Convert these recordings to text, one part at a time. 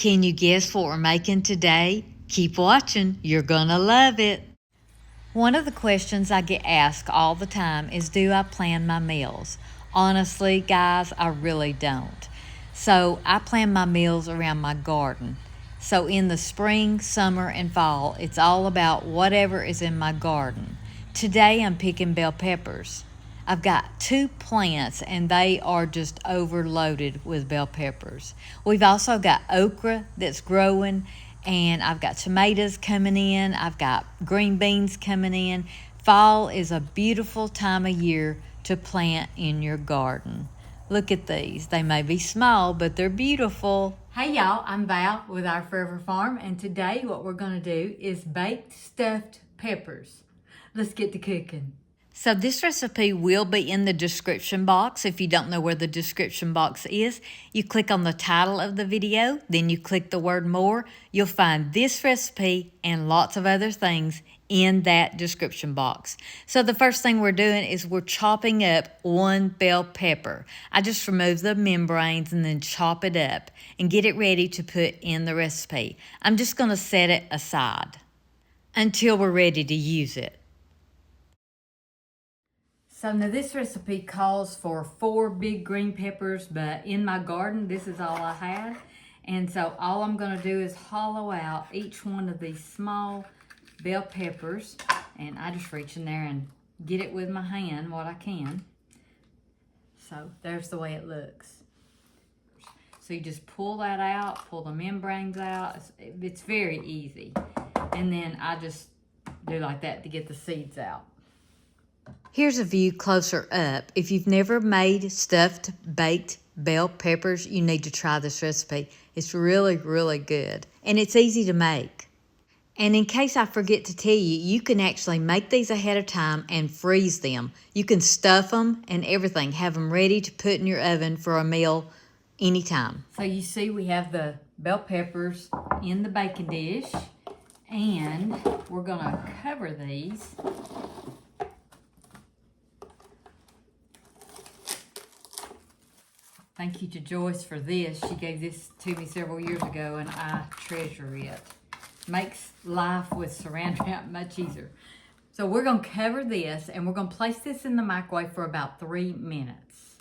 Can you guess what we're making today? Keep watching, you're gonna love it. One of the questions I get asked all the time is, do I plan my meals? Honestly, guys, I really don't. So I plan my meals around my garden. So in the spring, summer, and fall, it's all about whatever is in my garden. Today I'm picking bell peppers. I've got 2 plants and they are just overloaded with bell peppers. We've also got okra that's growing, and I've got tomatoes coming in. I've got green beans coming in. Fall is a beautiful time of year to plant in your garden. Look at these. They may be small, but they're beautiful. Hey y'all, I'm Val with Our Forever Farm, and today what we're gonna do is baked stuffed peppers. Let's get to cooking. So this recipe will be in the description box. If you don't know where the description box is, you click on the title of the video, then you click the word more. You'll find this recipe and lots of other things in that description box. So the first thing we're doing is we're chopping up 1 bell pepper. I just remove the membranes and then chop it up and get it ready to put in the recipe. I'm just gonna set it aside until we're ready to use it. So now this recipe calls for 4 big green peppers, but in my garden, this is all I had. And so all I'm gonna do is hollow out each one of these small bell peppers, and I just reach in there and get it with my hand what I can. So there's the way it looks. So you just pull that out, pull the membranes out. It's very easy. And then I just do like that to get the seeds out. Here's a view closer up. If you've never made stuffed baked bell peppers, you need to try this recipe. It's really, really good. And it's easy to make. And in case I forget to tell you, you can actually make these ahead of time and freeze them. You can stuff them and everything. Have them ready to put in your oven for a meal anytime. So you see we have the bell peppers in the baking dish. And we're gonna cover these. Thank you to Joyce for this. She gave this to me several years ago, and I treasure it. Makes life with saran wrap much easier. So we're going to cover this, and we're going to place this in the microwave for about 3 minutes.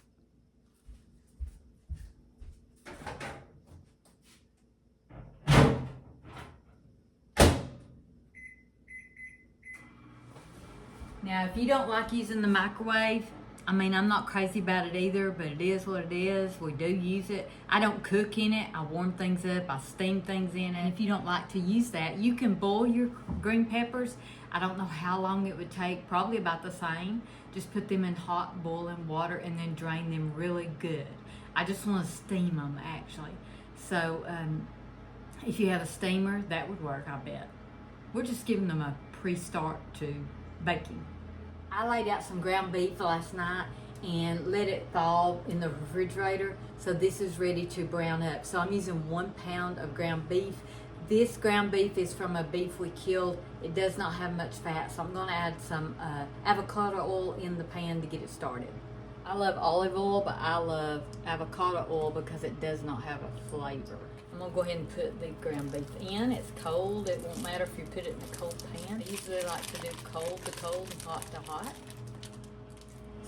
Now, if you don't like using the microwave, I mean, I'm not crazy about it either, but it is what it is. We do use it. I don't cook in it. I warm things up. I steam things in. And if you don't like to use that, you can boil your green peppers. I don't know how long it would take. Probably about the same. Just put them in hot boiling water and then drain them really good. I just want to steam them, actually. So if you have a steamer, that would work, I bet. We're just giving them a pre-start to baking. I laid out some ground beef last night and let it thaw in the refrigerator. So this is ready to brown up. So I'm using 1 pound of ground beef. This ground beef is from a beef we killed. It does not have much fat, so I'm gonna add some avocado oil in the pan to get it started. I love olive oil, but I love avocado oil because it does not have a flavor. I'm gonna go ahead and put the ground beef in. It's cold. It won't matter if you put it in a cold pan. I usually like to do cold to cold and hot to hot.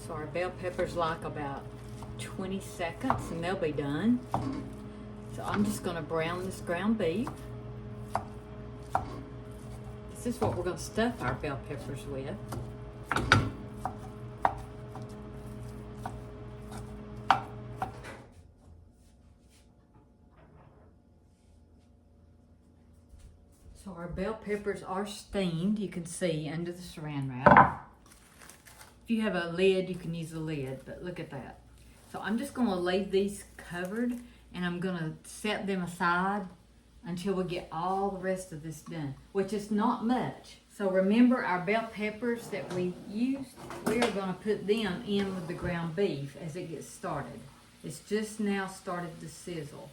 So our bell peppers like about 20 seconds and they'll be done. So I'm just gonna brown this ground beef. This is what we're gonna stuff our bell peppers with. So our bell peppers are steamed, you can see, under the saran wrap. If you have a lid, you can use the lid, but look at that. So I'm just gonna leave these covered, and I'm gonna set them aside until we get all the rest of this done, which is not much. So remember our bell peppers that we used? We are gonna put them in with the ground beef as it gets started. It's just now started to sizzle.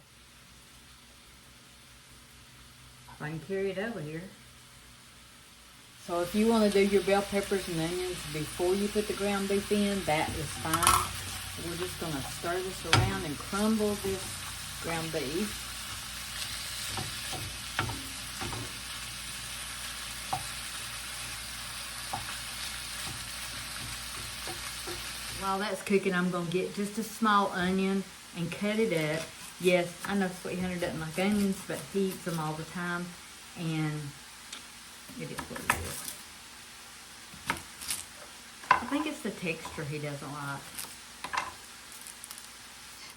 I can carry it over here. So if you want to do your bell peppers and onions before you put the ground beef in, that is fine. We're just going to stir this around and crumble this ground beef. While that's cooking, I'm going to get just a small onion and cut it up. Yes, I know Sweet Hunter doesn't like onions, but he eats them all the time, and it is what it is. I think it's the texture he doesn't like.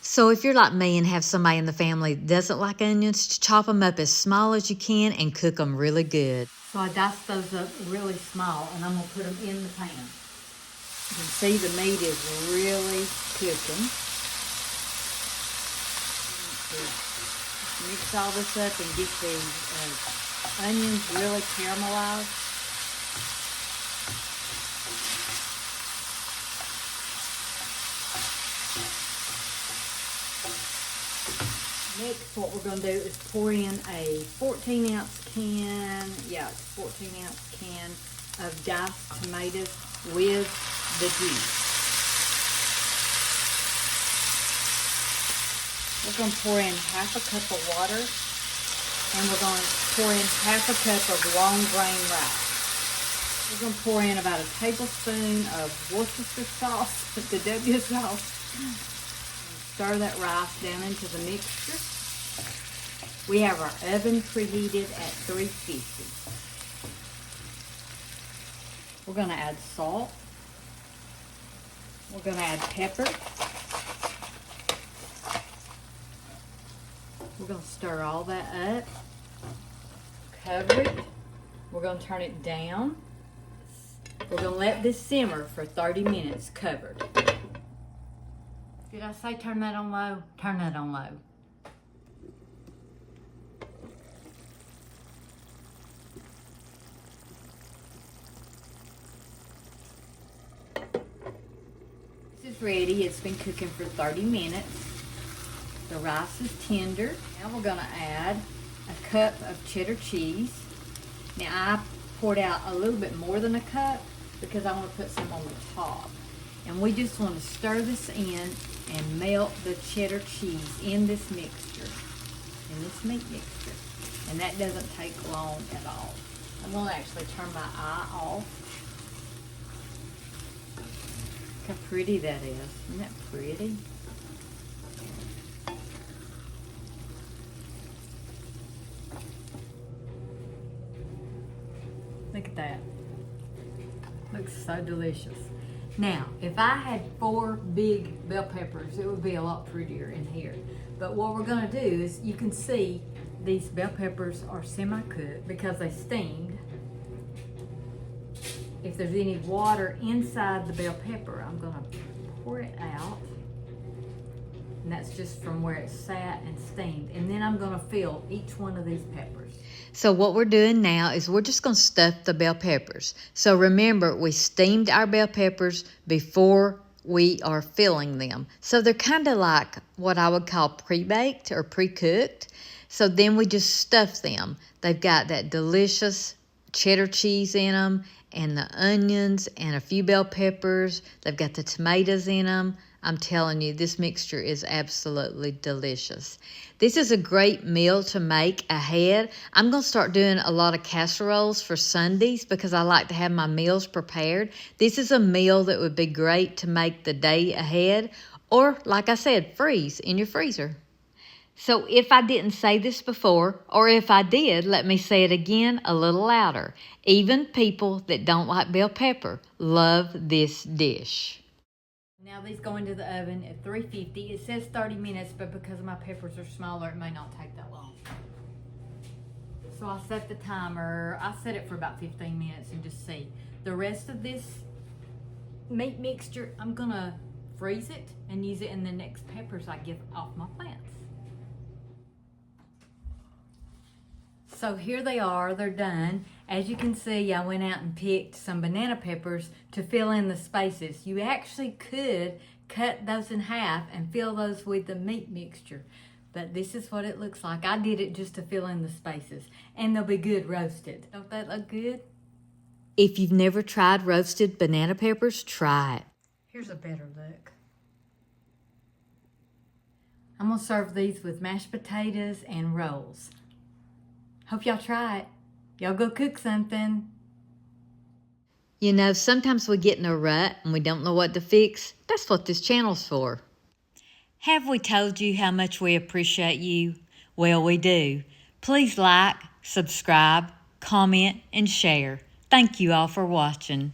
So if you're like me and have somebody in the family that doesn't like onions, chop them up as small as you can and cook them really good. So I diced those up really small, and I'm going to put them in the pan. You can see the meat is really cooking. Mix all this up and get the onions really caramelized. Next, what we're going to do is pour in a 14-ounce can, it's a 14-ounce can of diced tomatoes with the juice. We're going to pour in half a cup of water, and we're going to pour in half a cup of long grain rice. We're going to pour in about a tablespoon of Worcestershire sauce, the W sauce. Stir that rice down into the mixture. We have our oven preheated at 350. We're going to add salt. We're going to add pepper. We're going to stir all that up. Cover it. We're going to turn it down. We're going to let this simmer for 30 minutes covered. Did I say turn that on low? Turn that on low. This is ready. It's been cooking for 30 minutes. The rice is tender. Now we're going to add a cup of cheddar cheese. Now I poured out a little bit more than a cup because I want to put some on the top. And we just want to stir this in and melt the cheddar cheese in this mixture, in this meat mixture. And that doesn't take long at all. I'm going to actually turn my eye off. Look how pretty that is. Isn't that pretty? Look at that. Looks so delicious. Now, if I had 4 big bell peppers, it would be a lot prettier in here. But what we're going to do is, you can see these bell peppers are semi-cooked because they steamed. If there's any water inside the bell pepper, I'm going to pour it out. And that's just from where it sat and steamed. And then I'm going to fill each one of these peppers. So what we're doing now is we're just going to stuff the bell peppers. So remember, we steamed our bell peppers before we are filling them. So they're kind of like what I would call pre-baked or pre-cooked. So then we just stuff them. They've got that delicious cheddar cheese in them, and the onions, and a few bell peppers. They've got the tomatoes in them. I'm telling you, this mixture is absolutely delicious. This is a great meal to make ahead. I'm going to start doing a lot of casseroles for Sundays because I like to have my meals prepared. This is a meal that would be great to make the day ahead, or, like I said, freeze in your freezer. So if I didn't say this before, or if I did, let me say it again a little louder. Even people that don't like bell pepper love this dish. Now these go into the oven at 350. It says 30 minutes, but because my peppers are smaller, it may not take that long. So I set the timer. I set it for about 15 minutes and just see. The rest of this meat mixture, I'm gonna freeze it and use it in the next peppers I get off my plants. So here they are, they're done. As you can see, I went out and picked some banana peppers to fill in the spaces. You actually could cut those in half and fill those with the meat mixture. But this is what it looks like. I did it just to fill in the spaces. And they'll be good roasted. Don't that look good? If you've never tried roasted banana peppers, try it. Here's a better look. I'm gonna serve these with mashed potatoes and rolls. Hope y'all try it. Y'all go cook something. You know, sometimes we get in a rut and we don't know what to fix. That's what this channel's for. Have we told you how much we appreciate you? Well, we do. Please like, subscribe, comment, and share. Thank you all for watching.